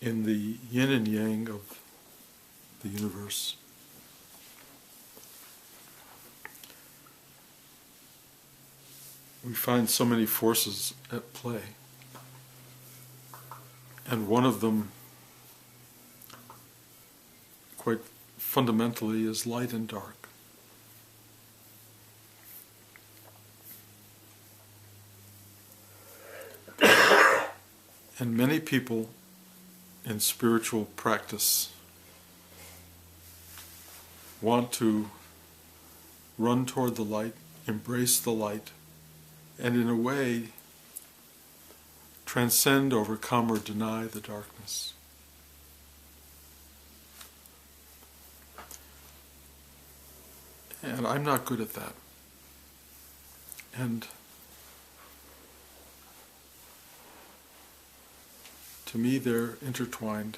in the yin and yang of the universe. We find so many forces at play, and one of them, quite fundamentally, is light and dark. And many people in spiritual practice want to run toward the light, embrace the light, and in a way transcend, overcome, or deny the darkness. And I'm not good at that. And to me, they're intertwined.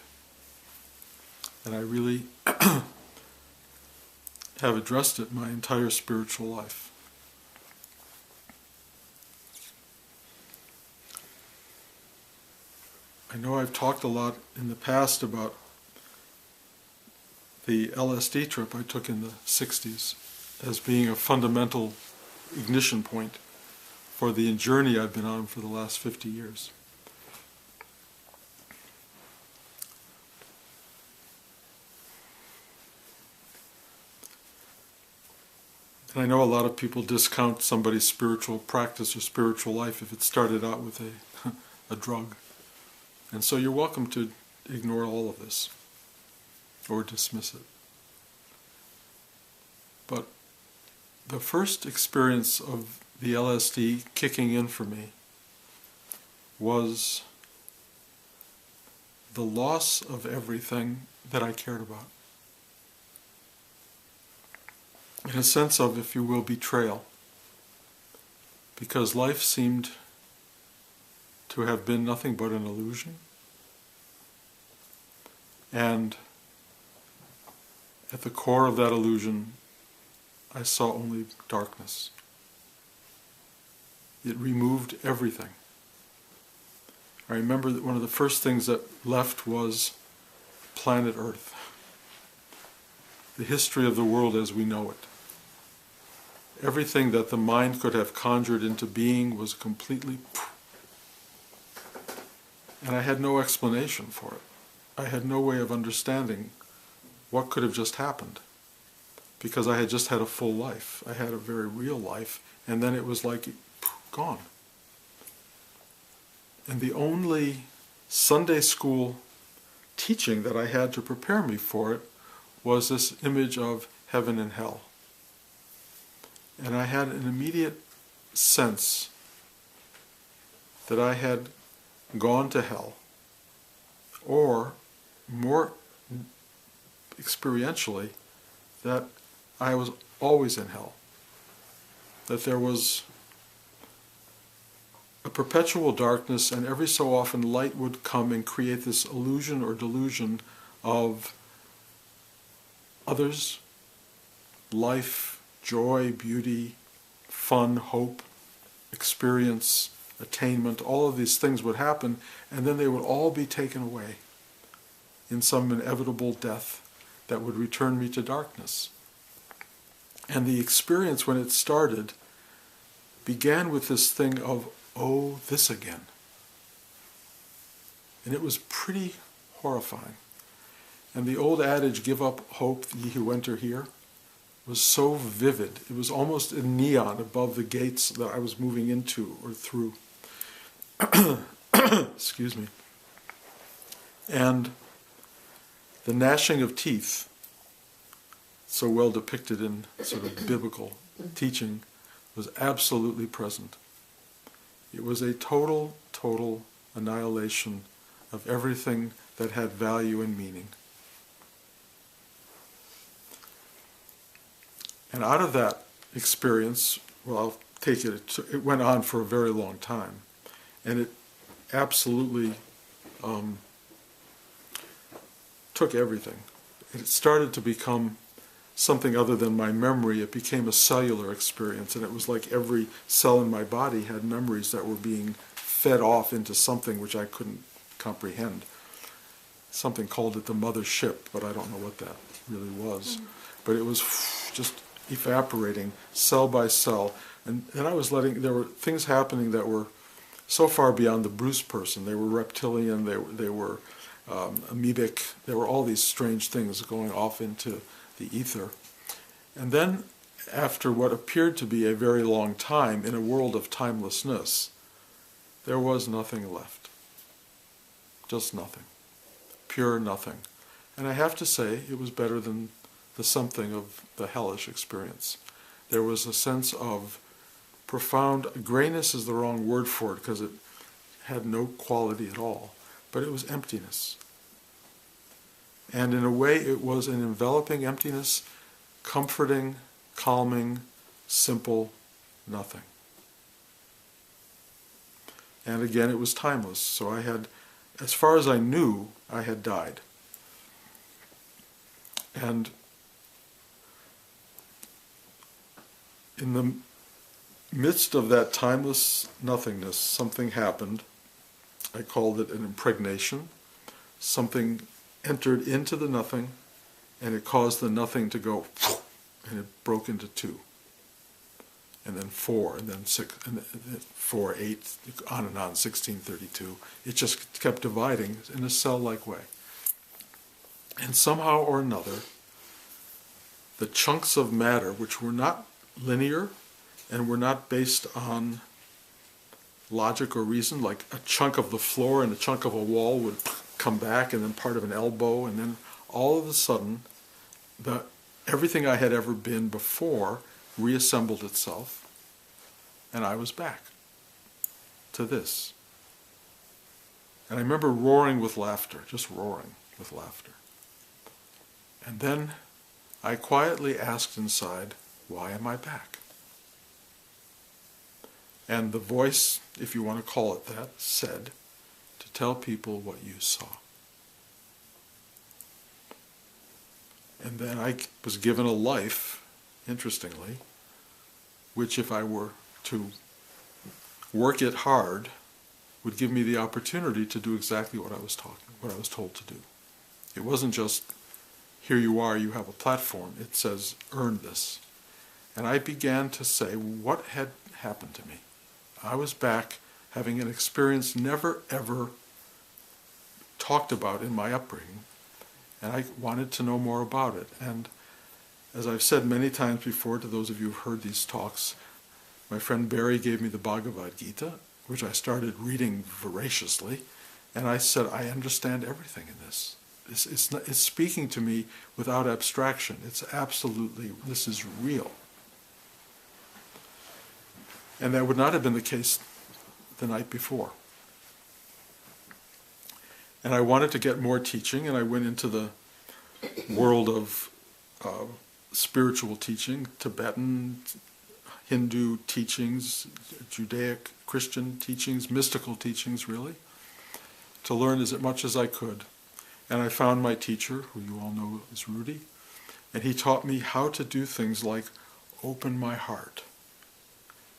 And I really have addressed it my entire spiritual life. I know I've talked a lot in the past about the LSD trip I took in the 60s as being a fundamental ignition point for the journey I've been on for the last 50 years. And I know a lot of people discount somebody's spiritual practice or spiritual life if it started out with a drug. And so you're welcome to ignore all of this or dismiss it. But the first experience of the LSD kicking in for me was the loss of everything that I cared about. In a sense of, if you will, betrayal. Because life seemed to have been nothing but an illusion. And at the core of that illusion, I saw only darkness. It removed everything. I remember that one of the first things that left was planet Earth. The history of the world as we know it. Everything that the mind could have conjured into being was completely... And I had no explanation for it. I had no way of understanding what could have just happened. Because I had just had a full life. I had a very real life. And then it was like, gone. And the only Sunday school teaching that I had to prepare me for it was this image of heaven and hell. And I had an immediate sense that I had gone to hell, or more experientially, that I was always in hell. That there was a perpetual darkness, and every so often light would come and create this illusion or delusion of others, life, joy, beauty, fun, hope, experience, attainment. All of these things would happen, and then they would all be taken away in some inevitable death that would return me to darkness. And the experience, when it started, began with this thing of, oh, this again. And it was pretty horrifying. And the old adage, give up hope, ye who enter here, was so vivid. It was almost in neon above the gates that I was moving into or through. Excuse me. And the gnashing of teeth, so well depicted in sort of biblical teaching, was absolutely present. It was a total annihilation of everything that had value and meaning. And out of that experience, well, I'll take it, it went on for a very long time. And it absolutely took everything. It started to become something other than my memory. It became a cellular experience, and it was like every cell in my body had memories that were being fed off into something which I couldn't comprehend. something called it the mother ship, but I don't know what that really was. But it was just evaporating cell by cell. And I was there were things happening that were so far beyond the Bruce person. They were reptilian, they were amoebic, there were all these strange things going off into the ether. And then, after what appeared to be a very long time, in a world of timelessness, there was nothing left. Just nothing. Pure nothing. And I have to say, it was better than the something of the hellish experience. There was a sense of profound, grayness is the wrong word for it because it had no quality at all, but it was emptiness. And in a way it was an enveloping emptiness, comforting, calming, simple, nothing. And again, it was timeless. So I had, as far as I knew, I had died. And in the midst of that timeless nothingness, something happened. I called it an impregnation. Something entered into the nothing, and it caused the nothing to go, and it broke into two, and then four, and then six, and then 4, 8, on and on, 16, 32. It just kept dividing in a cell-like way. And somehow or another, the chunks of matter, which were not linear and were not based on logic or reason, like a chunk of the floor and a chunk of a wall would come back, and then part of an elbow, and then all of a sudden, everything I had ever been before reassembled itself, and I was back to this. And I remember roaring with laughter, just roaring with laughter. And then I quietly asked inside, why am I back? And the voice, if you want to call it that, said, to tell people what you saw. And then I was given a life, interestingly, which if I were to work it hard, would give me the opportunity to do exactly what I was told to do. It wasn't just, here you are, you have a platform. It says, earn this. And I began to say, what had happened to me? I was back having an experience never ever talked about in my upbringing, and I wanted to know more about it. And as I've said many times before to those of you who've heard these talks, my friend Barry gave me the Bhagavad Gita, which I started reading voraciously, and I said, I understand everything in this. It's speaking to me without abstraction. It's absolutely, this is real. And that would not have been the case the night before. And I wanted to get more teaching, and I went into the world of spiritual teaching, Tibetan, Hindu teachings, Judaic, Christian teachings, mystical teachings, really, to learn as much as I could. And I found my teacher, who you all know is Rudy, and he taught me how to do things like open my heart,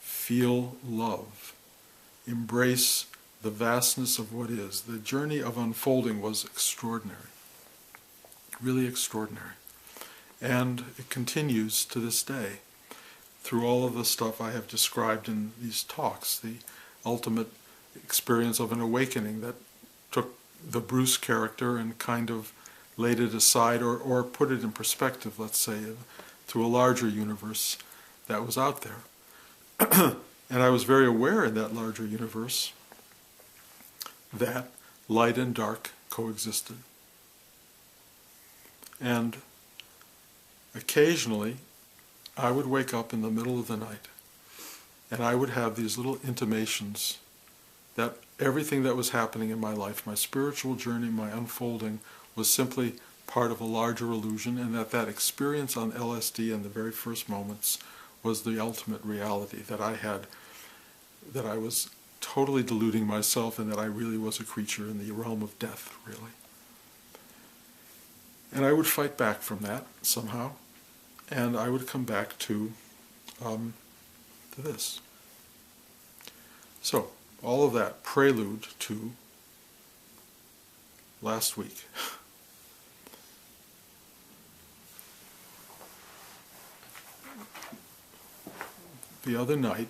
feel love, embrace the vastness of what is. The journey of unfolding was extraordinary, really extraordinary. And it continues to this day through all of the stuff I have described in these talks, the ultimate experience of an awakening that took the Bruce character and kind of laid it aside or put it in perspective, let's say, to a larger universe that was out there. And I was very aware in that larger universe that light and dark coexisted. And occasionally, I would wake up in the middle of the night, and I would have these little intimations that everything that was happening in my life, my spiritual journey, my unfolding, was simply part of a larger illusion, and that experience on LSD in the very first moments was the ultimate reality, that I was totally deluding myself, and that I really was a creature in the realm of death, really. And I would fight back from that somehow, and I would come back to this. So, all of that prelude to last week. The other night,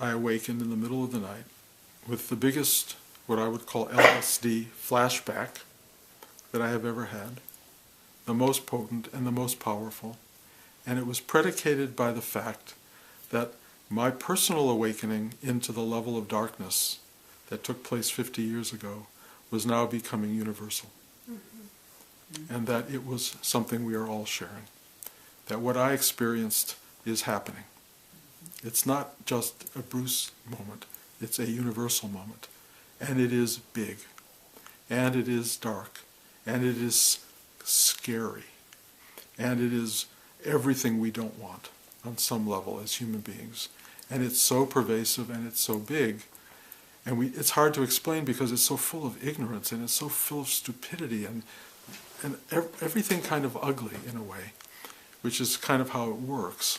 I awakened in the middle of the night with the biggest, what I would call LSD flashback that I have ever had, the most potent and the most powerful. And it was predicated by the fact that my personal awakening into the level of darkness that took place 50 years ago was now becoming universal. Mm-hmm. And that it was something we are all sharing. That what I experienced is happening. It's not just a Bruce moment, it's a universal moment. And it is big. And it is dark. And it is scary. And it is everything we don't want on some level as human beings. And it's so pervasive and it's so big. And it's hard to explain because it's so full of ignorance and it's so full of stupidity and everything kind of ugly in a way, which is kind of how it works.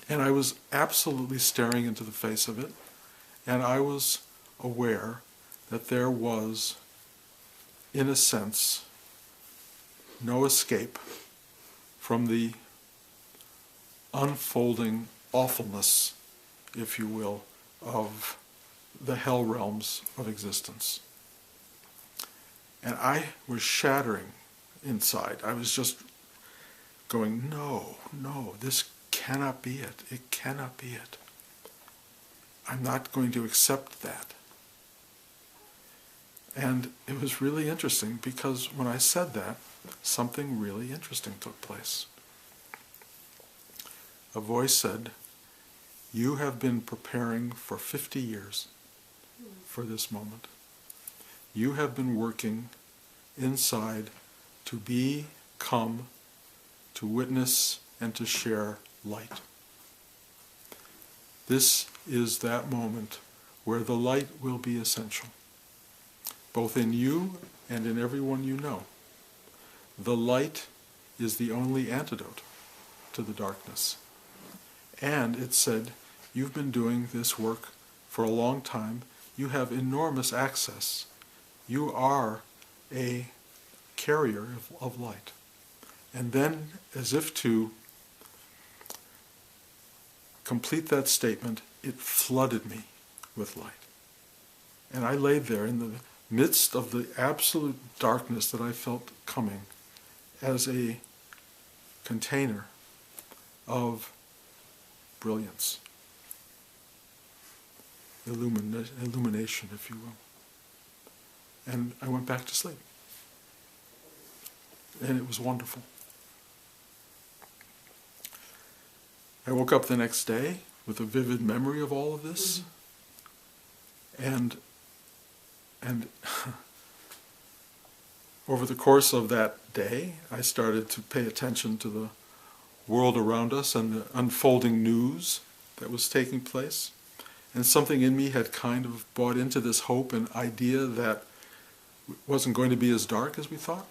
And I was absolutely staring into the face of it, and I was aware that there was, in a sense, no escape from the unfolding awfulness, if you will, of the hell realms of existence. And I was shattering inside. I was just going, no, this cannot be it. It cannot be it. I'm not going to accept that. And it was really interesting because when I said that, something really interesting took place. A voice said, "You have been preparing for 50 years for this moment. You have been working inside to become, to witness, and to share light. This is that moment where the light will be essential, both in you and in everyone you know. The light is the only antidote to the darkness." And it said, "You've been doing this work for a long time. You have enormous access. You are a carrier of light." And then, as if to complete that statement, it flooded me with light. And I laid there in the midst of the absolute darkness that I felt coming as a container of brilliance, illumination, if you will. And I went back to sleep. And it was wonderful. I woke up the next day with a vivid memory of all of this. And over the course of that day, I started to pay attention to the world around us and the unfolding news that was taking place. And something in me had kind of bought into this hope and idea that it wasn't going to be as dark as we thought.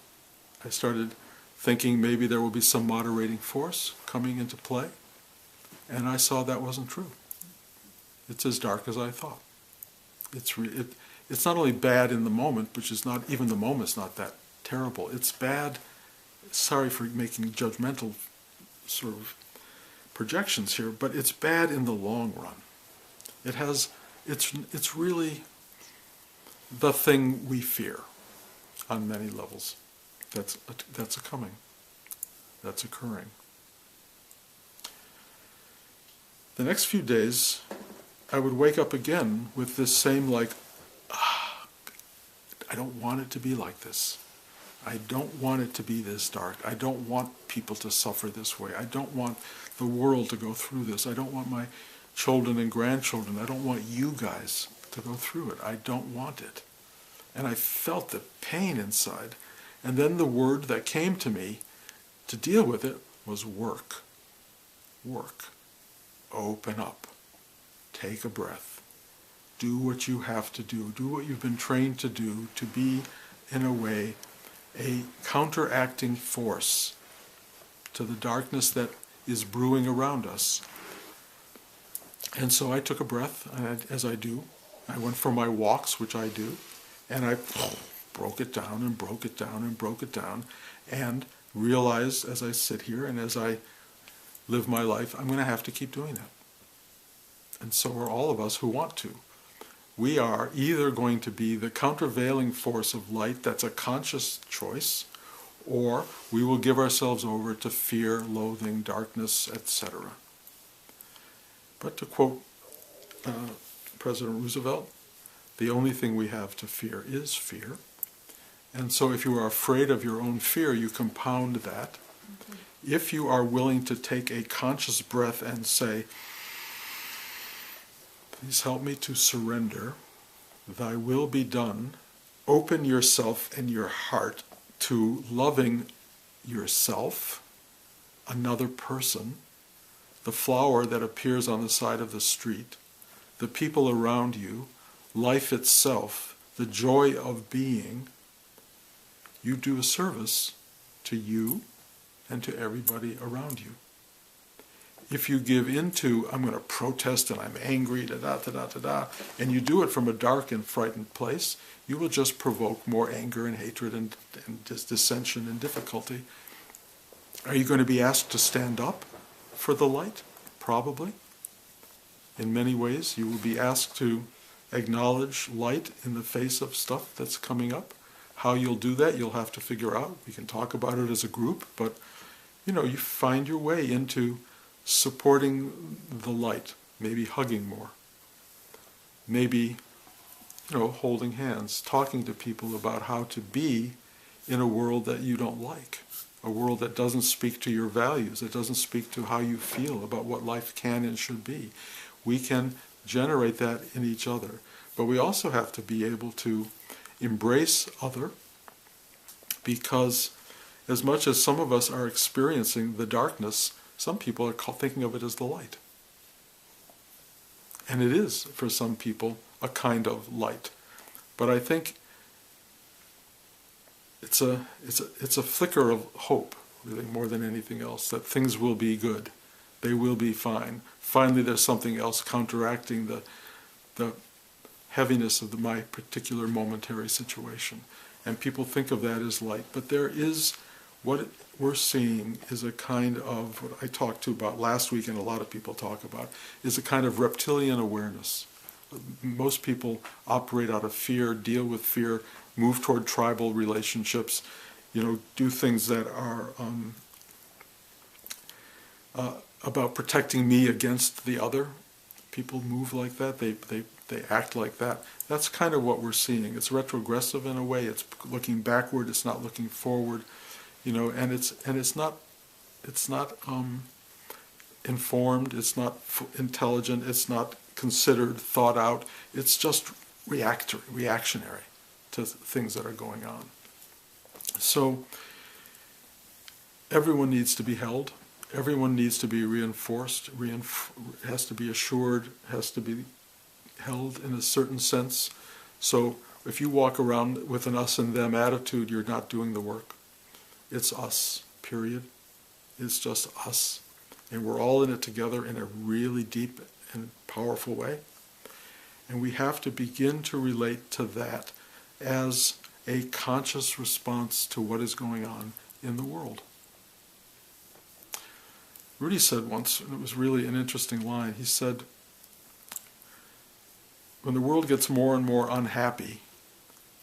I started thinking maybe there will be some moderating force coming into play. And I saw that wasn't true. It's as dark as I thought. It's not only bad in the moment, which is not, even the moment's not that terrible. It's bad, sorry for making judgmental sort of projections here, but it's bad in the long run. It's really the thing we fear on many levels. That's occurring. The next few days, I would wake up again with this same I don't want it to be like this. I don't want it to be this dark. I don't want people to suffer this way. I don't want the world to go through this. I don't want my children and grandchildren. I don't want you guys to go through it. I don't want it. And I felt the pain inside. And then the word that came to me to deal with it was work. Work. Open up. Take a breath. Do what you have to do. Do what you've been trained to do, to be, in a way, a counteracting force to the darkness that is brewing around us. And so I took a breath, as I do. I went for my walks, which I do, And I broke it down and broke it down and broke it down, and realized as I sit here and as I live my life, I'm going to have to keep doing that. And so are all of us who want to. We are either going to be the countervailing force of light that's a conscious choice, or we will give ourselves over to fear, loathing, darkness, etc. But to quote President Roosevelt, the only thing we have to fear is fear. And so if you are afraid of your own fear, you compound that. If you are willing to take a conscious breath and say, please help me to surrender, thy will be done, open yourself and your heart to loving yourself, another person, the flower that appears on the side of the street, the people around you, life itself, the joy of being, you do a service to you and to everybody around you. If you give into, I'm going to protest and I'm angry, and you do it from a dark and frightened place, you will just provoke more anger and hatred and dissension and difficulty. Are you going to be asked to stand up for the light? Probably. In many ways, you will be asked to acknowledge light in the face of stuff that's coming up. How you'll do that, you'll have to figure out. We can talk about it as a group, but you find your way into supporting the light, maybe hugging more, maybe holding hands, talking to people about how to be in a world that you don't like, a world that doesn't speak to your values, that doesn't speak to how you feel about what life can and should be. We can generate that in each other, but we also have to be able to embrace other, because as much as some of us are experiencing the darkness, some people are thinking of it as the light. And it is, for some people, a kind of light. But I think it's a flicker of hope, really, more than anything else, that things will be good. They will be fine. Finally, there's something else counteracting the heaviness of my particular momentary situation. And people think of that as light. But there is, what we're seeing is a kind of, what I talked about last week and a lot of people talk about, is a kind of reptilian awareness. Most people operate out of fear, deal with fear, move toward tribal relationships, do things that are about protecting me against the other. People move like that, they act like that. That's kind of what we're seeing. It's retrogressive in a way, it's looking backward, it's not looking forward. And it's not informed, it's not intelligent, it's not considered, thought out. It's just reactionary to things that are going on. So everyone needs to be held. Everyone needs to be reinforced. Has to be assured. Has to be held in a certain sense. So if you walk around with an us and them attitude, you're not doing the work. It's us, period. It's just us. And we're all in it together in a really deep and powerful way. And we have to begin to relate to that as a conscious response to what is going on in the world. Rudy said once, and it was really an interesting line, he said, when the world gets more and more unhappy,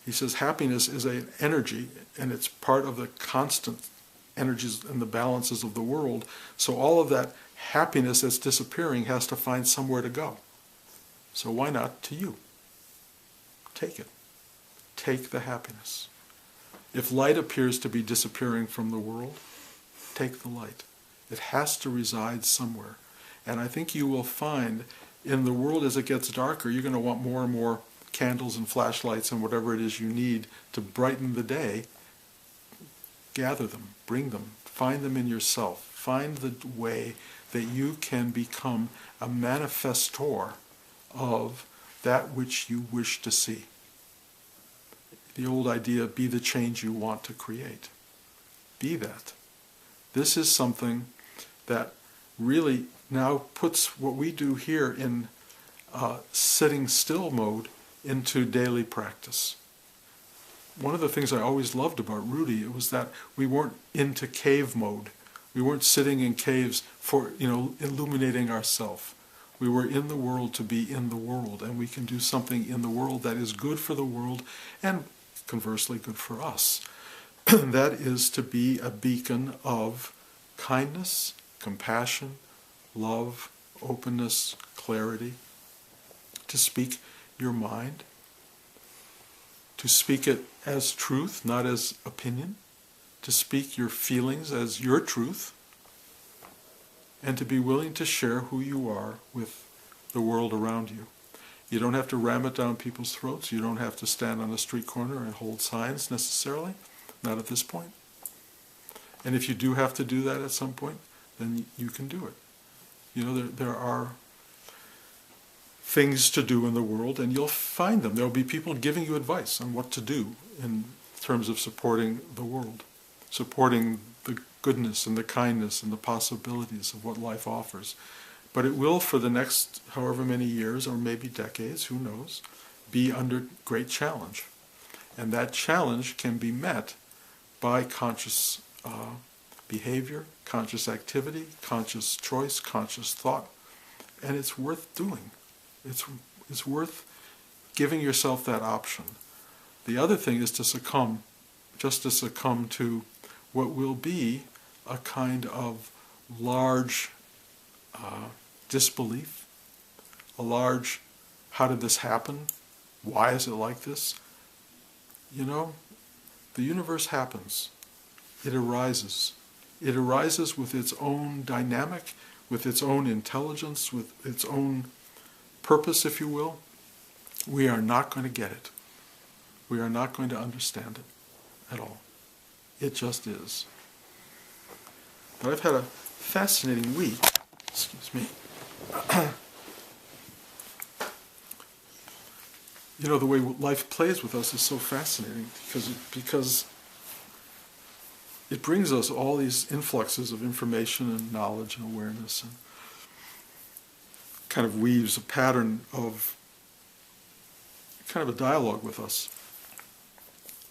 he says happiness is an energy, and it's part of the constant energies and the balances of the world. So all of that happiness that's disappearing has to find somewhere to go. So why not to you? Take it. Take the happiness. If light appears to be disappearing from the world, take the light. It has to reside somewhere. And I think you will find in the world as it gets darker, you're going to want more and more candles and flashlights and whatever it is you need to brighten the day. Gather them, bring them, find them in yourself. Find the way that you can become a manifestor of that which you wish to see. The old idea, be the change you want to create. Be that. This is something that really now puts what we do here in sitting still mode into daily practice. one of the things I always loved about Rudy, it was that we weren't into cave mode. We weren't sitting in caves for, illuminating ourselves. We were in the world to be in the world, and we can do something in the world that is good for the world and conversely good for us. That is to be a beacon of kindness, compassion, love, openness, clarity, to speak your mind, to speak it as truth, not as opinion, to speak your feelings as your truth, and to be willing to share who you are with the world around you. You don't have to ram it down people's throats. You don't have to stand on a street corner and hold signs necessarily, not at this point. And if you do have to do that at some point, then you can do it. There are things to do in the world, and you'll find them. There'll be people giving you advice on what to do in terms of supporting the world, supporting the goodness and the kindness and the possibilities of what life offers. But it will, for the next however many years, or maybe decades, who knows, be under great challenge. And that challenge can be met by conscious behavior, conscious activity, conscious choice, conscious thought, and it's worth doing. It's worth giving yourself that option. The other thing is to succumb to what will be a kind of large disbelief, a large, how did this happen? Why is it like this? The universe happens. It arises. It arises with its own dynamic, with its own intelligence, with its own purpose, if you will. We are not going to get it. We are not going to understand it at all. It just is. But I've had a fascinating week. Excuse me. The way life plays with us is so fascinating because it brings us all these influxes of information and knowledge and awareness, and kind of weaves a pattern of kind of a dialogue with us.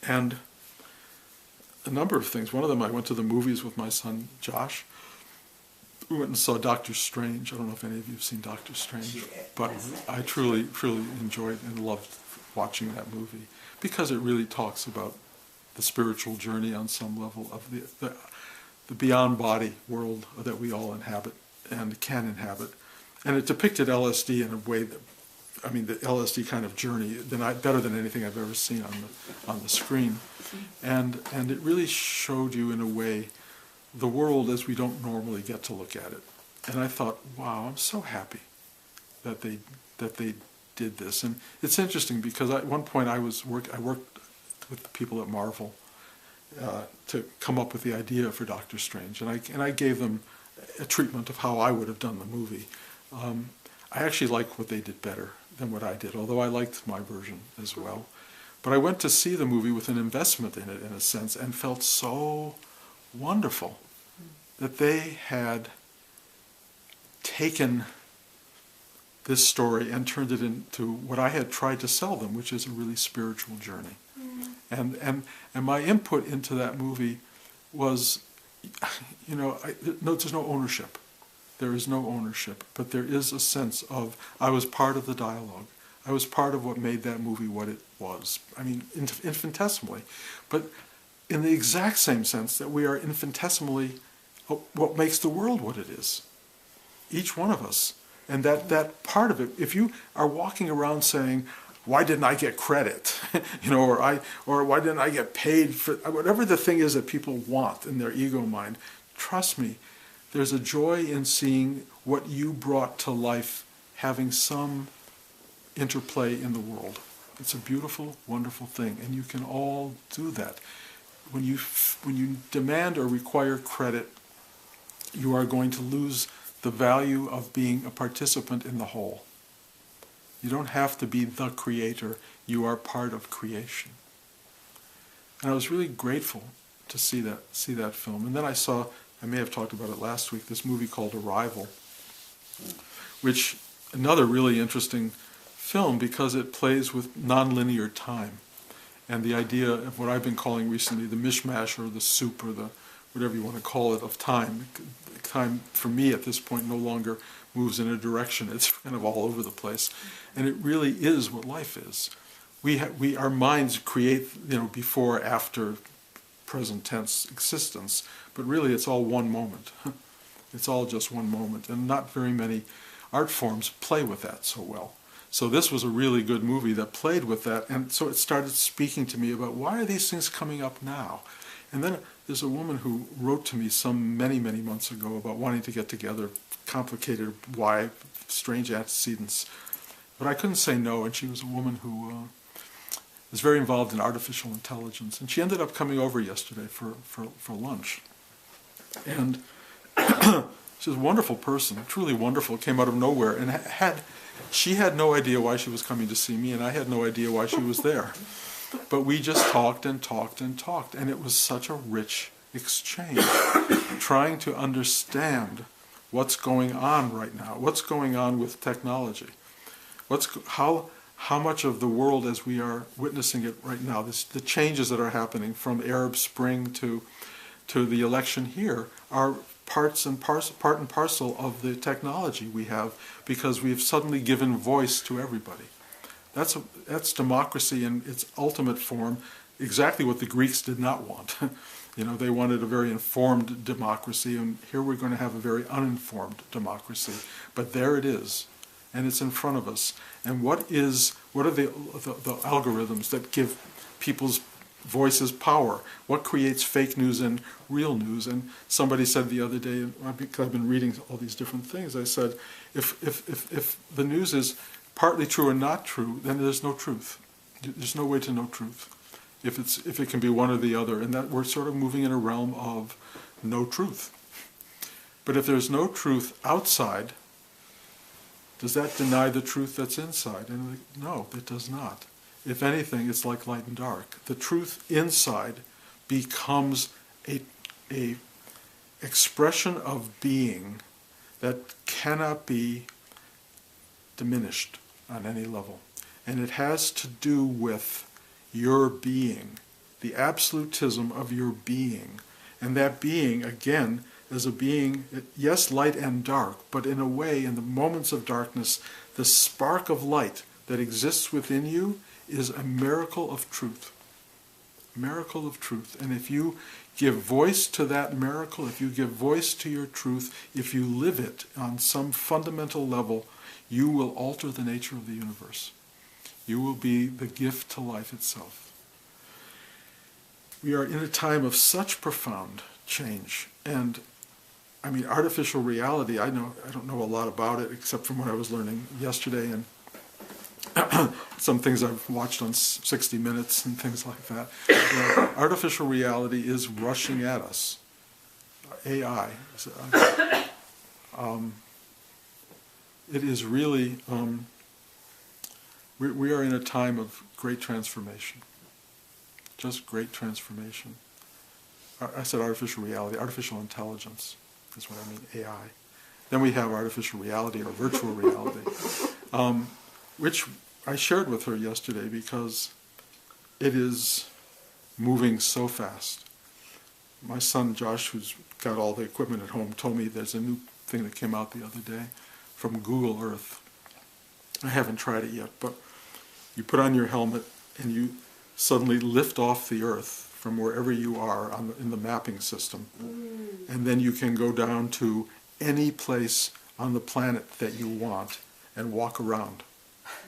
And a number of things. One of them, I went to the movies with my son Josh. We went and saw Doctor Strange. I don't know if any of you have seen Doctor Strange, but I truly, truly enjoyed and loved watching that movie because it really talks about the spiritual journey on some level of the beyond body world that we all inhabit and can inhabit. And it depicted LSD in a way that, the LSD kind of journey, better than anything I've ever seen on the screen. And it really showed you in a way the world as we don't normally get to look at it. And I thought, wow, I'm so happy that they did this. And it's interesting because at one point I worked with the people at Marvel to come up with the idea for Doctor Strange, and I gave them a treatment of how I would have done the movie. I actually liked what they did better than what I did, although I liked my version as well. But I went to see the movie with an investment in it, in a sense, and felt so wonderful that they had taken this story and turned it into what I had tried to sell them, which is a really spiritual journey. And my input into that movie was, there's no ownership. There is no ownership, but there is a sense of, I was part of the dialogue. I was part of what made that movie what it was. Infinitesimally. But in the exact same sense that we are infinitesimally what makes the world what it is. Each one of us. And that part of it, if you are walking around saying, why didn't I get credit? or why didn't I get paid for, whatever the thing is that people want in their ego mind, trust me, there's a joy in seeing what you brought to life having some interplay in the world. It's a beautiful, wonderful thing, and you can all do that. When you demand or require credit, you are going to lose the value of being a participant in the whole. You don't have to be the creator, you are part of creation. And I was really grateful to see that film. And then I saw, I may have talked about it last week, this movie called Arrival, which, another really interesting film because it plays with nonlinear time. And the idea of what I've been calling recently the mishmash or the soup or the whatever you want to call it of time. Time for me at this point no longer moves in a direction. It's kind of all over the place. And it really is what life is. Our minds create, before, after, present tense existence, but really it's all one moment. It's all just one moment, and not very many art forms play with that so well. So this was a really good movie that played with that, and so it started speaking to me about why are these things coming up now? And then there's a woman who wrote to me many months ago about wanting to get together, complicated why, strange antecedents. But I couldn't say no, and she was a woman who is very involved in artificial intelligence. And she ended up coming over yesterday for lunch. And she's a wonderful person, truly wonderful, came out of nowhere, and she had no idea why she was coming to see me, and I had no idea why she was there. But we just talked and talked and talked, and it was such a rich exchange, trying to understand what's going on right now, what's going on with technology, how much of the world as we are witnessing it right now, the changes that are happening from Arab Spring to the election here are part and parcel of the technology we have, because we've suddenly given voice to everybody. That's democracy in its ultimate form, exactly what the Greeks did not want. They wanted a very informed democracy, and here we're going to have a very uninformed democracy. But there it is, and it's in front of us. And what are the algorithms that give people's voices power? What creates fake news and real news? And somebody said the other day, because I've been reading all these different things, I said, if the news is partly true or not true, then there's no truth. There's no way to know truth if it can be one or the other, and that we're sort of moving in a realm of no truth. But if there's no truth outside, does that deny the truth that's inside? And no, it does not. If anything, it's like light and dark. The truth inside becomes a expression of being that cannot be diminished on any level. And it has to do with your being, the absolutism of your being. And that being, again, is a being, yes, light and dark, but in a way, in the moments of darkness, the spark of light that exists within you is a miracle of truth. Miracle of truth. And if you give voice to that miracle, if you give voice to your truth, if you live it on some fundamental level, you will alter the nature of the universe. You will be the gift to life itself. We are in a time of such profound change. And I mean, artificial reality, I don't know a lot about it except from what I was learning yesterday and some things I've watched on 60 Minutes and things like that. Artificial reality is rushing at us. AI. It is really, we are in a time of great transformation. Just great transformation. I said artificial reality, artificial intelligence is what I mean, AI. Then we have artificial reality or virtual reality, which I shared with her yesterday because it is moving so fast. My son Josh, who's got all the equipment at home, told me there's a new thing that came out the other day from Google Earth. I haven't tried it yet, but you put on your helmet and you suddenly lift off the Earth from wherever you are in the mapping system. And then you can go down to any place on the planet that you want and walk around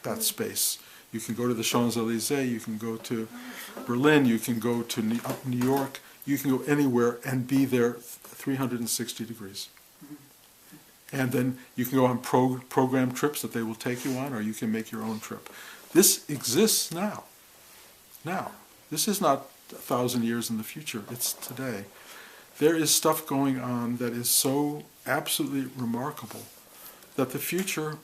that space. You can go to the Champs-Élysées, you can go to Berlin, you can go to New York, you can go anywhere and be there 360 degrees. And then you can go on program trips that they will take you on, or you can make your own trip. This exists now. Now. This is not 1,000 years in the future, it's today. There is stuff going on that is so absolutely remarkable that the future,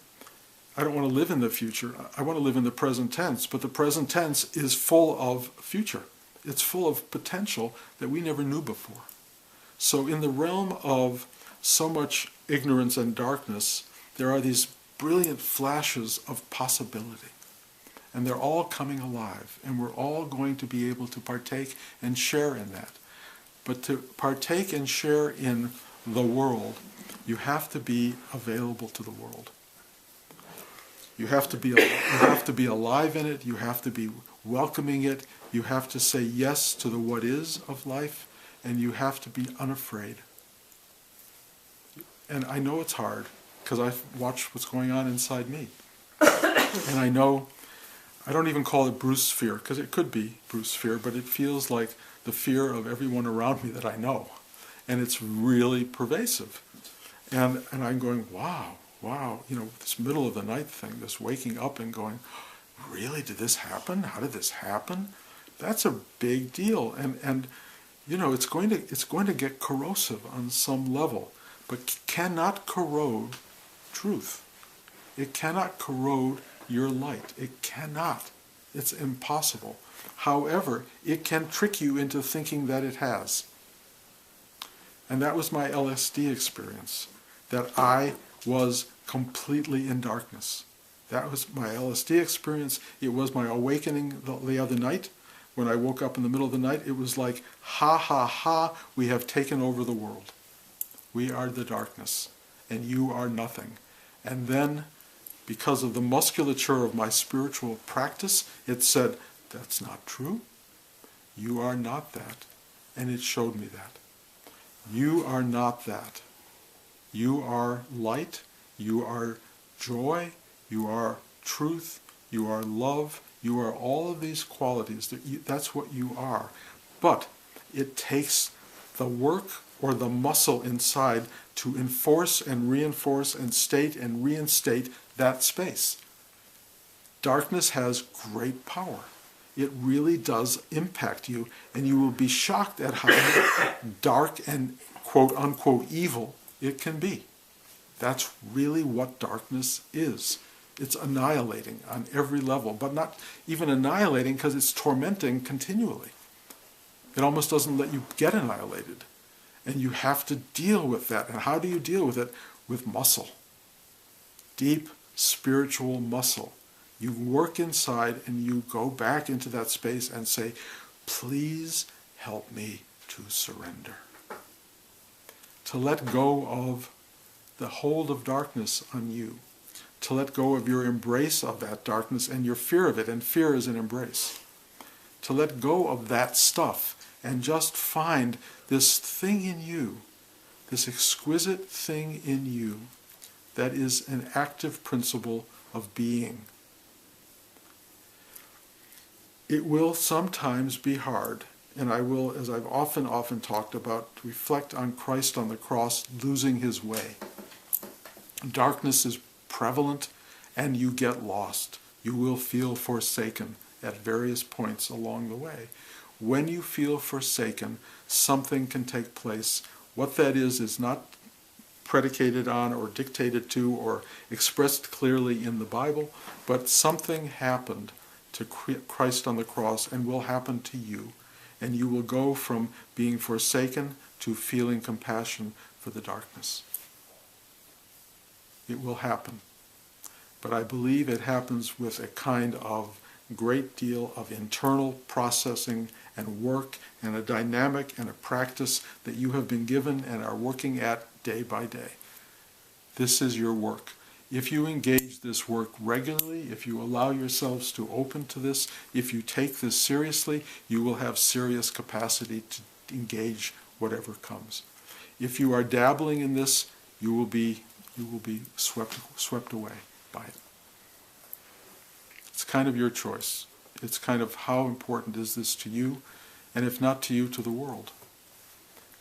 I don't want to live in the future, I want to live in the present tense, but the present tense is full of future. It's full of potential that we never knew before. So in the realm of so much ignorance and darkness, there are these brilliant flashes of possibility. And they're all coming alive, and we're all going to be able to partake and share in that. But to partake and share in the world, you have to be available to the world. You have to be alive in it, you have to be welcoming it, you have to say yes to the what is of life, and you have to be unafraid. And I know it's hard, because I've watched what's going on inside me. And I know, I don't even call it Bruce fear, because it could be Bruce fear, but it feels like the fear of everyone around me that I know. And it's really pervasive. And I'm going, wow, this middle of the night thing, this waking up and going, really, did this happen? How did this happen? That's a big deal. And it's going to get corrosive on some level, but cannot corrode truth. It cannot corrode your light. It cannot. It's impossible. However, it can trick you into thinking that it has. And that was my LSD experience, that I was completely in darkness. That was my LSD experience. It was my awakening the other night. When I woke up in the middle of the night, it was like, ha, ha, ha, we have taken over the world. We are the darkness, and you are nothing. And then, because of the musculature of my spiritual practice, it said, that's not true. You are not that. And it showed me that. You are not that. You are light, you are joy, you are truth, you are love, you are all of these qualities. That's what you are. But it takes the work or the muscle inside to enforce and reinforce and state and reinstate that space. Darkness has great power. It really does impact you, and you will be shocked at how dark and quote-unquote evil it can be. That's really what darkness is. It's annihilating on every level, but not even annihilating because it's tormenting continually. It almost doesn't let you get annihilated. And you have to deal with that. And how do you deal with it? With muscle. Deep spiritual muscle. You work inside and you go back into that space and say, please help me to surrender. To let go of the hold of darkness on you. To let go of your embrace of that darkness and your fear of it, and fear is an embrace. To let go of that stuff and just find this thing in you, this exquisite thing in you that is an active principle of being. It will sometimes be hard, and I will, as I've often talked about, reflect on Christ on the cross losing his way. Darkness is prevalent, and you get lost. You will feel forsaken at various points along the way. When you feel forsaken, something can take place. What that is not predicated on or dictated to or expressed clearly in the Bible, but something happened to Christ on the cross and will happen to you. And you will go from being forsaken to feeling compassion for the darkness. It will happen. But I believe it happens with a kind of great deal of internal processing and work and a dynamic and a practice that you have been given and are working at day by day. This is your work. If you engage this work regularly, if you allow yourselves to open to this, if you take this seriously, you will have serious capacity to engage whatever comes. If you are dabbling in this, you will be swept away by it. It's kind of your choice. It's kind of how important is this to you, and if not to you, to the world.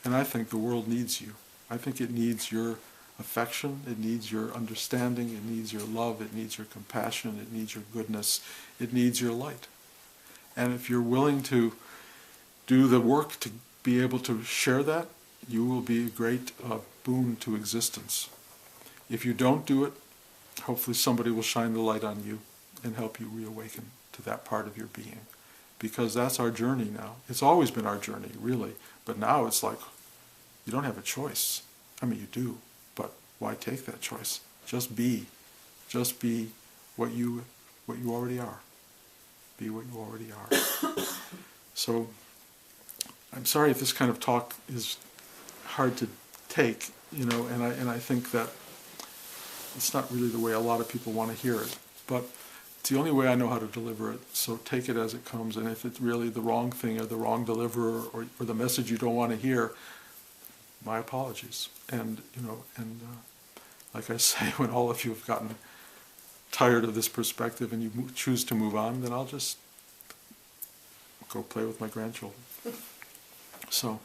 And I think the world needs you. I think it needs your affection, it needs your understanding, it needs your love, it needs your compassion, it needs your goodness, it needs your light. And if you're willing to do the work to be able to share that, you will be a great boon to existence. If you don't do it, hopefully somebody will shine the light on you and help you reawaken to that part of your being. Because that's our journey now. It's always been our journey, really. But now it's like, you don't have a choice. I mean, you do, but why take that choice? Just be. Just be what you already are. Be what you already are. So, I'm sorry if this kind of talk is hard to take, and I think that it's not really the way a lot of people want to hear it, but it's the only way I know how to deliver it, so take it as it comes, and if it's really the wrong thing or the wrong deliverer or the message you don't want to hear, my apologies. And, like I say, when all of you have gotten tired of this perspective and you choose to move on, then I'll just go play with my grandchildren. So,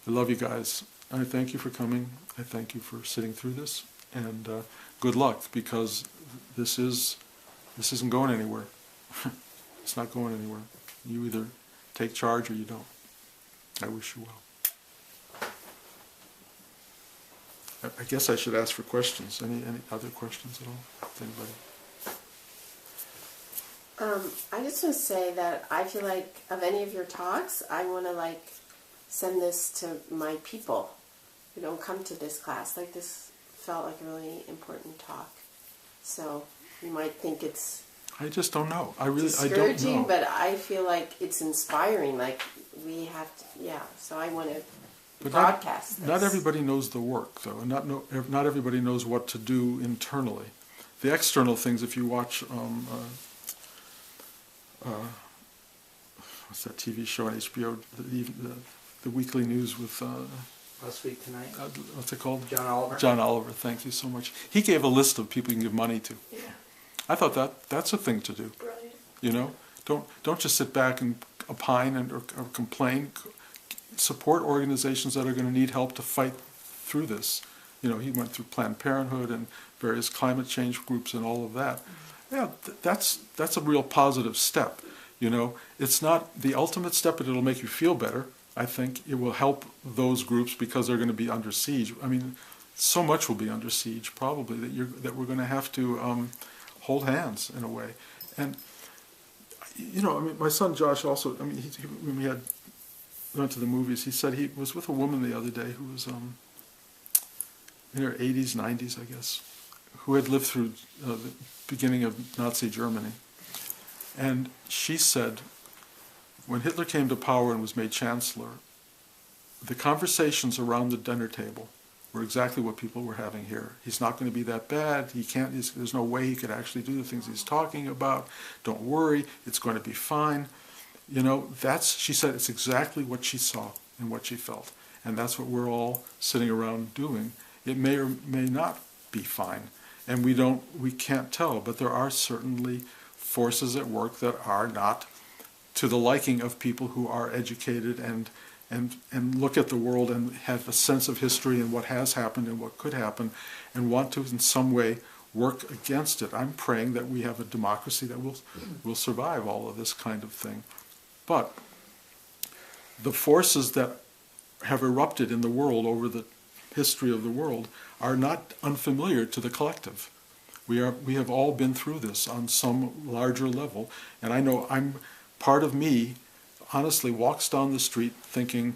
I love you guys. I thank you for coming. I thank you for sitting through this, and good luck, because this isn't going anywhere. It's not going anywhere. You either take charge or you don't. I wish you well. I guess I should ask for questions. Any other questions at all? Anybody? I just want to say that I feel like of any of your talks, I want to send this to my people who don't come to this class. This felt like a really important talk. So you might think it's I just don't know. I discouraging, don't know. but I feel like it's inspiring. We have to, so I want to but broadcast this. Not everybody knows the work, though, and not everybody knows what to do internally. The external things, if you watch, what's that TV show on HBO, the weekly news with... Last Week Tonight. What's it called? John Oliver. John Oliver, thank you so much. He gave a list of people you can give money to. Yeah. I thought that's a thing to do. Brilliant. Don't just sit back and opine or complain. Support organizations that are going to need help to fight through this. He went through Planned Parenthood and various climate change groups and all of that. Yeah, that's a real positive step. It's not the ultimate step, but it'll make you feel better. I think it will help those groups because they're going to be under siege. I mean, so much will be under siege probably that we're going to have to hold hands in a way. And my son Josh also. When we went to the movies, he said he was with a woman the other day who was in her 80s, 90s, I guess, who had lived through the beginning of Nazi Germany, and she said, when Hitler came to power and was made chancellor, the conversations around the dinner table were exactly what people were having here. He's not going to be that bad. There's no way he could actually do the things he's talking about. Don't worry, it's going to be fine. She said it's exactly what she saw and what she felt. And that's what we're all sitting around doing. It may or may not be fine. And we can't tell, but there are certainly forces at work that are not to the liking of people who are educated and look at the world and have a sense of history and what has happened and what could happen and want to in some way work against it. I'm praying that we have a democracy that will survive all of this kind of thing. But the forces that have erupted in the world over the history of the world are not unfamiliar to the collective. We have all been through this on some larger level, and I know part of me honestly walks down the street thinking,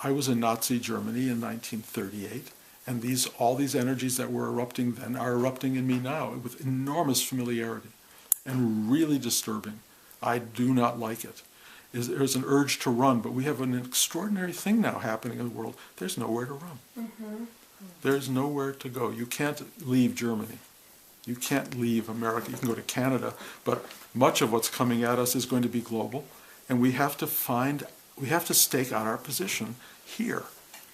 I was in Nazi Germany in 1938, and all these energies that were erupting then are erupting in me now with enormous familiarity and really disturbing. I do not like it. There's an urge to run, but we have an extraordinary thing now happening in the world. There's nowhere to run. Mm-hmm. There's nowhere to go. You can't leave Germany. You can't leave America. You can go to Canada, but much of what's coming at us is going to be global, and we have to stake out our position here,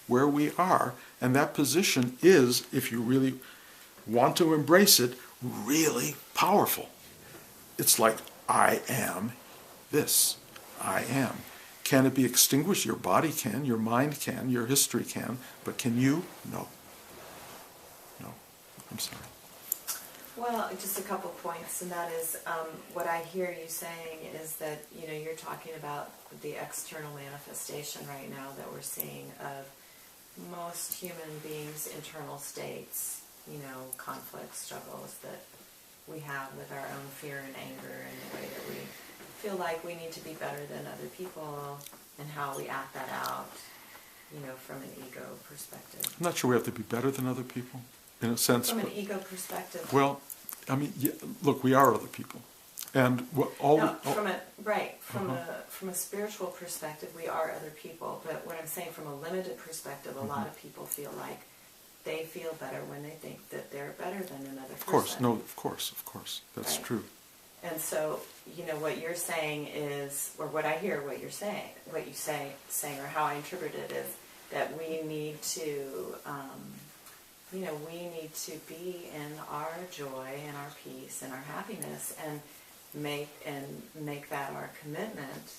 where we are, and that position is, if you really want to embrace it, really powerful. It's like, I am this. I am. Can it be extinguished? Your body can, your mind can, your history can, but can you? No. No. I'm sorry. Well, just a couple points, and that is what I hear you saying is that you're talking about the external manifestation right now that we're seeing of most human beings' internal states, conflicts, struggles that we have with our own fear and anger and the way that we feel like we need to be better than other people and how we act that out, from an ego perspective. I'm not sure we have to be better than other people, in a sense. From an ego perspective. Well, look, we are other people. And Right. From a spiritual perspective, we are other people. But what I'm saying, from a limited perspective, a lot of people feel like they feel better when they think that they're better than another person. Of course, no, of course, that's Right. true. And so, what you're saying is, or what I hear, what you saying, or how I interpret it is that we need to, we need to be in our joy and our peace and our happiness, and make that our commitment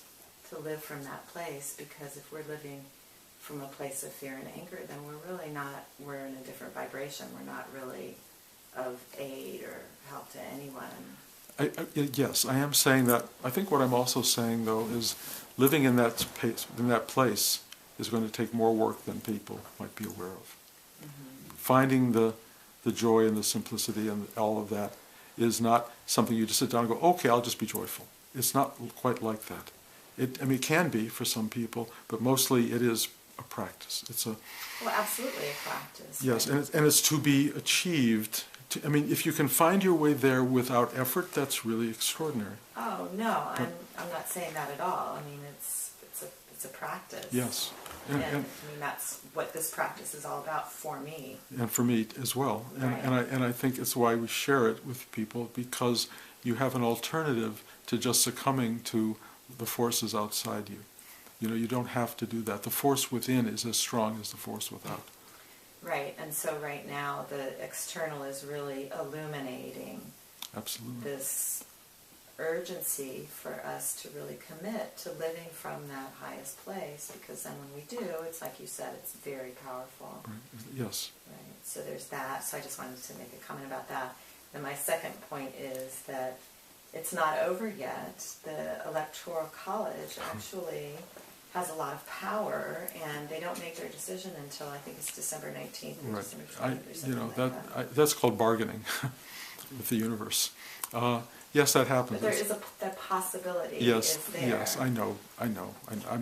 to live from that place. Because if we're living from a place of fear and anger, then we're in a different vibration. We're not really of aid or help to anyone. Yes, I am saying that. I think what I'm also saying, though, is living in that place is going to take more work than people might be aware of. Mm-hmm. Finding the joy and the simplicity and all of that is not something you just sit down and go, okay, I'll just be joyful. It's not quite like that. It can be for some people, but mostly it is a practice. Well, absolutely a practice. Yes, right? and it's to be achieved. If you can find your way there without effort, that's really extraordinary. Oh no, I'm not saying that at all. It's a practice. Yes, and that's what this practice is all about for me. And for me as well. Right. And I think it's why we share it with people, because you have an alternative to just succumbing to the forces outside you. You don't have to do that. The force within is as strong as the force without. Right, and so right now the external is really illuminating Absolutely. this urgency for us to really commit to living from that highest place, because then when we do, it's like you said, it's very powerful. Right. Yes. Right, so there's that. So I just wanted to make a comment about that. And my second point is that it's not over yet. The Electoral College actually has a lot of power, and they don't make their decision until I think it's December 19th or Right. December 20th or something like that. That's called bargaining with the universe. Yes, that happens. But there is that possibility. Yes, is there. yes, I know. I'm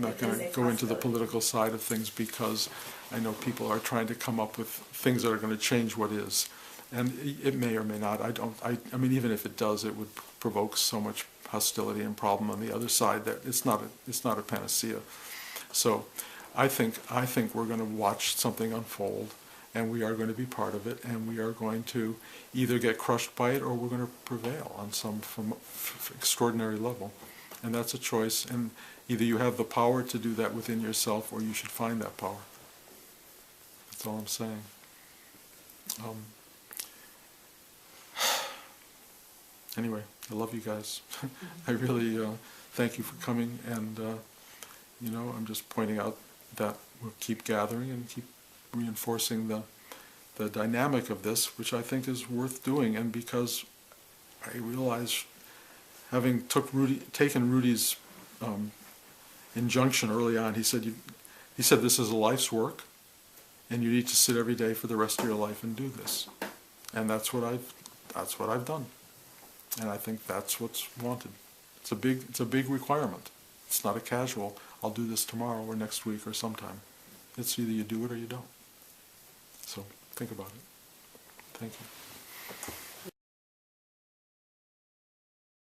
not going to go into the political side of things, because I know people are trying to come up with things that are going to change what is, and it may or may not. Even if it does, it would provoke so much hostility and problem on the other side that it's not a panacea. So, I think we're going to watch something unfold, and we are going to be part of it, and we are going to either get crushed by it or we're going to prevail on some extraordinary level. And that's a choice, and either you have the power to do that within yourself, or you should find that power. That's all I'm saying. Anyway, I love you guys. I really thank you for coming, and I'm just pointing out that we'll keep gathering and keep reinforcing the dynamic of this, which I think is worth doing. And because I realize, having taken Rudy's injunction early on, he said this is a life's work, and you need to sit every day for the rest of your life and do this. And that's what I've done. And I think that's what's wanted. It's a big requirement. It's not a casual, I'll do this tomorrow or next week or sometime. It's either you do it or you don't. So think about it. Thank you.